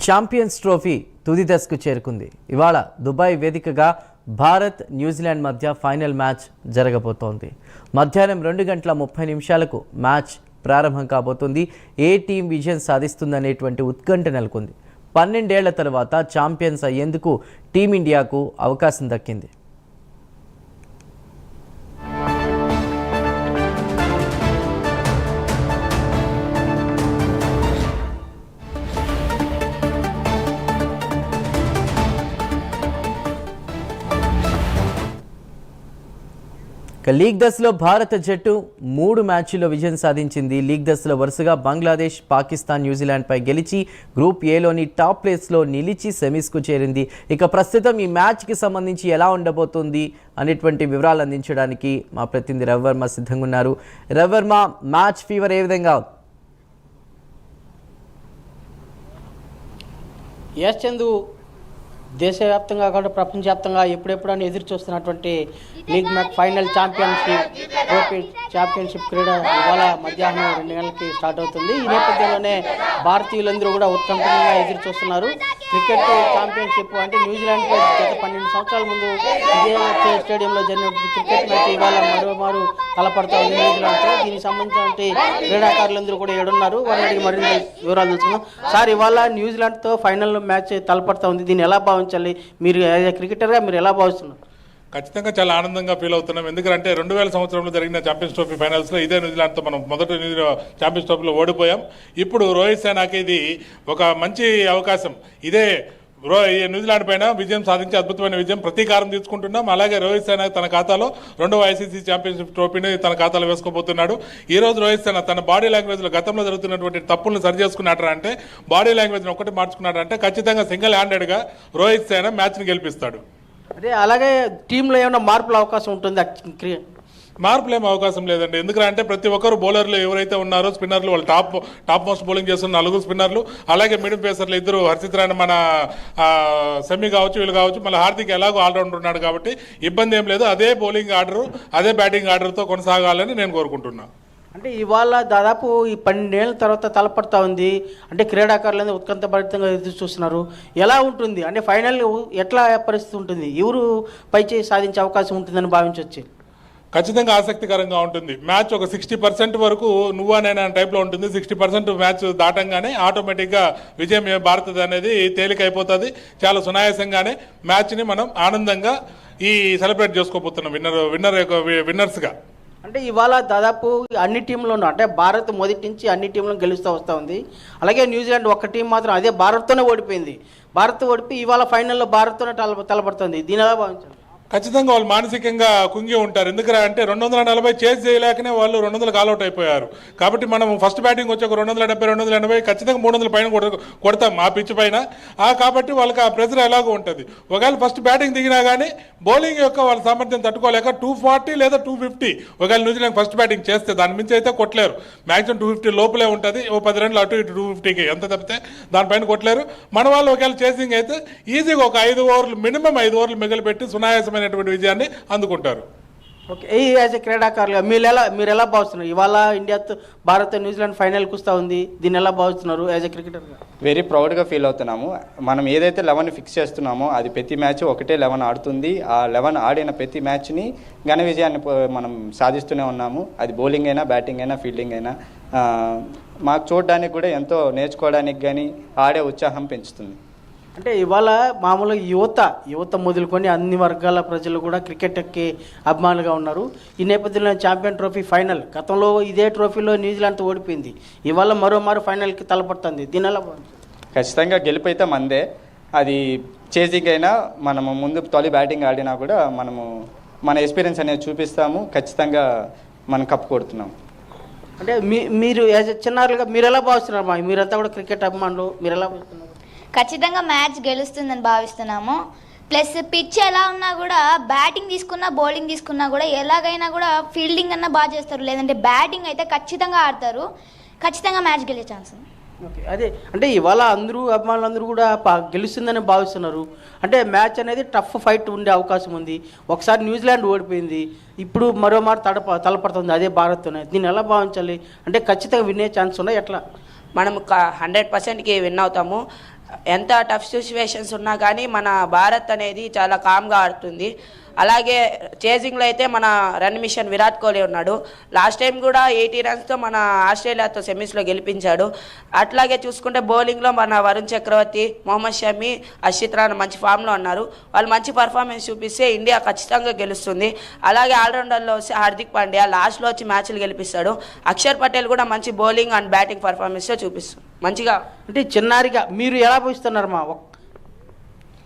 Champions trophy తుది దశకు చేరుకుంది. ఇవాళ దుబాయ్ వేదికగా భారత్ న్యూజిలాండ్ మధ్య ఫైనల్ మ్యాచ్ జరగబోతోంది. మధ్యాహ్నం 2:30 మ్యాచ్ ప్రారంభం కాబోతుంది. ఏ టీం విజయం సాధిస్తుందనేటువంటి ఉత్కంఠ నెలకొంది. 12 ఏళ్ల తర్వాత ఛాంపియన్స్ అయ్యేందుకు టీమిండియాకు అవకాశం దక్కింది. లీగ్ దశలో భారత జట్టు 3 మ్యాచ్ల్లో విజయం సాధించింది. లీగ్ దశలో వరుసగా బంగ్లాదేశ్, పాకిస్తాన్, న్యూజిలాండ్పై గెలిచి గ్రూప్ ఏలోని టాప్ ప్లేస్లో నిలిచి సెమీస్కు చేరింది. ఇక ప్రస్తుతం ఈ మ్యాచ్కి సంబంధించి ఎలా ఉండబోతుంది అనేటువంటి వివరాలు అందించడానికి మా ప్రతినిధి రవివర్మ సిద్ధంగా ఉన్నారు. రవివర్మ, మ్యాచ్ ఫీవర్ ఏ విధంగా? చందు, దేశవ్యాప్తంగా కాకుండా ప్రపంచవ్యాప్తంగా ఎప్పుడెప్పుడని ఎదురు చూస్తున్నటువంటి లీగ్ మ్యాచ్ ఫైనల్ ఛాంపియన్షిప్ క్రీడ ఇవాళ మధ్యాహ్నం 2 గంటలకి స్టార్ట్ అవుతుంది. ఈ నేపథ్యంలోనే భారతీయులందరూ కూడా ఉత్కంఠంగా ఎదురు చూస్తున్నారు. క్రికెట్ ఛాంపియన్షిప్ అంటే న్యూజిలాండ్పై గత 12 సంవత్సరాల ముందు ఇదే స్టేడియంలో జరిగిన క్రికెట్ మ్యాచ్ ఇవాళ మరోమారు తలపడతా ఉంది న్యూజిలాండ్తో. దీనికి సంబంధించిన క్రీడాకారులందరూ కూడా ఏడున్నారు. వారిని అడిగి మరింత వివరాలు తెలుసుకున్నాం. సార్, ఇవాళ న్యూజిలాండ్తో ఫైనల్ మ్యాచ్ తలపడతా ఉంది. దీన్ని ఎలా భావించాలి? మీరు క్రికెటర్గా మీరు ఎలా భావిస్తున్నారు? ఖచ్చితంగా చాలా ఆనందంగా ఫీల్ అవుతున్నాం. ఎందుకంటే 2000 సంవత్సరంలో జరిగిన ఛాంపియన్స్ ట్రోఫీ ఫైనల్స్లో ఇదే న్యూజిలాండ్తో మనం మొదటి ఛాంపియన్స్ ట్రోఫీలో ఓడిపోయాం. ఇప్పుడు రోహిత్ శర్మకి ఇది ఒక మంచి అవకాశం. ఇదే న్యూజిలాండ్ పైన విజయం సాధించి అద్భుతమైన విజయం ప్రతీకారం తీసుకుంటున్నాం. అలాగే రోహిత్ శర్మ తన ఖాతాలో 2వ ఐసీసీ ఛాంపియన్షిప్ ట్రోఫీని తన ఖాతాలో వేసుకోబోతున్నాడు. ఈ రోజు రోహిత్ శర్మ తన బాడీ లాంగ్వేజ్లో గతంలో జరుగుతున్నటువంటి తప్పులను సరి చేసుకున్నాడంటే, బాడీ లాంగ్వేజ్ని ఒకటి మార్చుకున్నాడంటే ఖచ్చితంగా సింగిల్ హ్యాండెడ్గా రోహిత్ శర్మ మ్యాచ్ని గెలిపిస్తాడు. అదే అలాగే టీంలో ఏమైనా మార్పుల అవకాశం ఉంటుంది? మార్పులు ఏం అవకాశం లేదండి. ఎందుకంటే ప్రతి ఒక్కరు బౌలర్లు ఎవరైతే ఉన్నారో స్పిన్నర్లు వాళ్ళు టాప్ మోస్ట్ బౌలింగ్ చేస్తున్న 4 స్పిన్నర్లు, అలాగే మిడిల్ పేసర్లు 2 హర్షిత్ రాణా, మన సెమీ కావచ్చు, వీళ్ళు కావచ్చు, మళ్ళీ హార్దిక్ ఎలాగో ఆల్రౌండర్ ఉన్నాడు కాబట్టి ఇబ్బంది ఏం లేదు. అదే బౌలింగ్ ఆర్డరు, అదే బ్యాటింగ్ ఆర్డర్తో కొనసాగాలని నేను కోరుకుంటున్నాను. అంటే ఇవాళ దాదాపు ఈ 12 ఏళ్ళ తర్వాత తలపడతా ఉంది. అంటే క్రీడాకారులందరూ ఉత్కంఠభరితంగా ఎదురు చూస్తున్నారు. ఎలా ఉంటుంది అంటే ఫైనల్ ఎట్లా పరిస్థితి ఉంటుంది? ఎవరు పైచేయి సాధించే అవకాశం ఉంటుందని భావించవచ్చు? ఖచ్చితంగా ఆసక్తికరంగా ఉంటుంది. మ్యాచ్ ఒక 60% వరకు నువ్వా నేనా టైప్లో ఉంటుంది. 60% మ్యాచ్ దాటంగానే ఆటోమేటిక్గా విజయం భారతది అనేది తేలికైపోతుంది. చాలా సునాయాసంగానే మ్యాచ్ని మనం ఆనందంగా సెలబ్రేట్ చేసుకోబోతున్నాం విన్నర్స్గా. అంటే ఇవాళ దాదాపు అన్ని టీంలోనూ అంటే భారత్ మొదటి నుంచి అన్ని టీంలను గెలుస్తూ వస్తూ ఉంది. అలాగే న్యూజిలాండ్ ఒక్క టీం మాత్రం అదే భారత్తోనే ఓడిపోయింది. భారత్ ఓడిపోయి ఇవాళ ఫైనల్లో భారత్తోనే తలపడుతుంది. దీని ఎలా భావించాలి? ఖచ్చితంగా వాళ్ళు మానసికంగా కుంగి ఉంటారు. ఎందుకంటే 240 చేజ్ చేయలేకనే వాళ్ళు 200 ఆల్అౌట్ అయిపోయారు. కాబట్టి మనం ఫస్ట్ బ్యాటింగ్ వచ్చి ఒక 270, 280 ఖచ్చితంగా 300 పైన కొడతాం ఆ పిచ్ పైన. కాబట్టి వాళ్ళకి ఆ ప్రెజర్ ఎలాగో ఉంటుంది. ఒకవేళ ఫస్ట్ బ్యాటింగ్ దిగినా కానీ బౌలింగ్ యొక్క వాళ్ళ సామర్థ్యం తట్టుకోలేక 240 లేదా 250 ఒకవేళ న్యూజిలాండ్ ఫస్ట్ బ్యాటింగ్ చేస్తే దాని మించి అయితే కొట్టలేరు. మ్యాక్సిమం 250 లోపలే ఉంటుంది. ఓ 10 రన్లు అటు ఇటు 250కి ఎంత తప్పితే దానిపైన కొట్టలేరు. మన వాళ్ళు ఒకవేళ చేసింగ్ అయితే ఈజీగా ఒక 5 ఓవర్లు మినిమం 5 ఓవర్లు మిగిలిపెట్టి సునాయాసమైన విజయాన్ని అందుకుంటారు. ఓకే, యాజ్ ఎ క్రీడాకారులుగా మీరు ఎలా భావిస్తున్నారు? ఇవాళ ఇండియాతో భారత్ న్యూజిలాండ్ ఫైనల్కి వస్తూ ఉంది. దీన్ని ఎలా భావిస్తున్నారు యాజ్ ఎ క్రికెటర్గా? వెరీ ప్రౌడ్గా ఫీల్ అవుతున్నాము. మనం ఏదైతే 11 ఫిక్స్ చేస్తున్నామో అది ప్రతి మ్యాచ్ ఒకటే 11 ఆడుతుంది. ఆ 11 ఆడిన ప్రతి మ్యాచ్ని ఘన విజయాన్ని మనం సాధిస్తూనే ఉన్నాము. అది బౌలింగ్ అయినా, బ్యాటింగ్ అయినా, ఫీల్డింగ్ అయినా మాకు చూడడానికి కూడా ఎంతో నేర్చుకోవడానికి కానీ ఆడే ఉత్సాహం పెంచుతుంది. అంటే ఇవాళ మామూలుగా యువత మొదలుకొని అన్ని వర్గాల ప్రజలు కూడా క్రికెట్కి అభిమానులుగా ఉన్నారు. ఈ నేపథ్యంలో ఛాంపియన్ ట్రోఫీ ఫైనల్ గతంలో ఇదే ట్రోఫీలో న్యూజిలాండ్తో ఓడిపోయింది. ఇవాళ మరోమారు ఫైనల్కి తలపడుతుంది. దీనిలా ఖచ్చితంగా గెలిపైతే మందే. అది చేజింగ్ అయినా మనము ముందు తొలి బ్యాటింగ్ ఆడినా కూడా మనము మన ఎక్స్పీరియన్స్ అనేది చూపిస్తాము. ఖచ్చితంగా మనం కప్పు కొడుతున్నాం. అంటే మీరు యాజ్ ఎ చిన్నారులుగా మీరు ఎలా భావిస్తున్నారు? మీరంతా కూడా క్రికెట్ అభిమానులు, మీరు ఎలా భావిస్తున్నారు? ఖచ్చితంగా మ్యాచ్ గెలుస్తుందని భావిస్తున్నాము. ప్లస్ పిచ్ ఎలా ఉన్నా కూడా బ్యాటింగ్ తీసుకున్నా, బౌలింగ్ తీసుకున్నా కూడా ఎలాగైనా కూడా ఫీల్డింగ్ అన్నా బాగా చేస్తారు. లేదంటే బ్యాటింగ్ అయితే ఖచ్చితంగా ఆడతారు. ఖచ్చితంగా మ్యాచ్ గెలిచే ఛాన్స్ ఉంది. ఓకే, అదే అంటే ఇవాళ అభిమానులందరూ కూడా గెలుస్తుందని భావిస్తున్నారు. అంటే మ్యాచ్ అనేది టఫ్ ఫైట్ ఉండే అవకాశం ఉంది. ఒకసారి న్యూజిలాండ్ ఓడిపోయింది, ఇప్పుడు మరోమారు తలపడుతుంది అదే భారత్తోనే. దీన్ని ఎలా భావించాలి? అంటే ఖచ్చితంగా వినే ఛాన్స్ ఉన్నాయి ఎట్లా? మనం 100%కి విన్ అవుతాము. ఎంత టఫ్ సిచ్యువేషన్స్ ఉన్నా కానీ మన భారత్ అనేది చాలా కామ్గా ఆడుతుంది. అలాగే చేజింగ్లో అయితే మన రన్ మిషన్ విరాట్ కోహ్లీ ఉన్నాడు. లాస్ట్ టైం కూడా 80 రన్స్తో మన ఆస్ట్రేలియాతో సెమీస్లో గెలిపించాడు. అట్లాగే చూసుకుంటే బౌలింగ్లో మన వరుణ్ చక్రవర్తి, మొహమ్మద్ షమి, హర్షిత్ రాణా మంచి ఫామ్లో ఉన్నారు. వాళ్ళు మంచి పర్ఫార్మెన్స్ చూపిస్తే ఇండియా ఖచ్చితంగా గెలుస్తుంది. అలాగే ఆల్రౌండర్లో వచ్చి హార్దిక్ పాండ్యా లాస్ట్లో వచ్చి మ్యాచ్లు గెలిపిస్తాడు. అక్షర్ పటేల్ కూడా మంచి బౌలింగ్ అండ్ బ్యాటింగ్ పర్ఫార్మెన్స్తో చూపిస్తుంది మంచిగా. అంటే చిన్నారిగా మీరు ఎలా భావిస్తున్నారు మా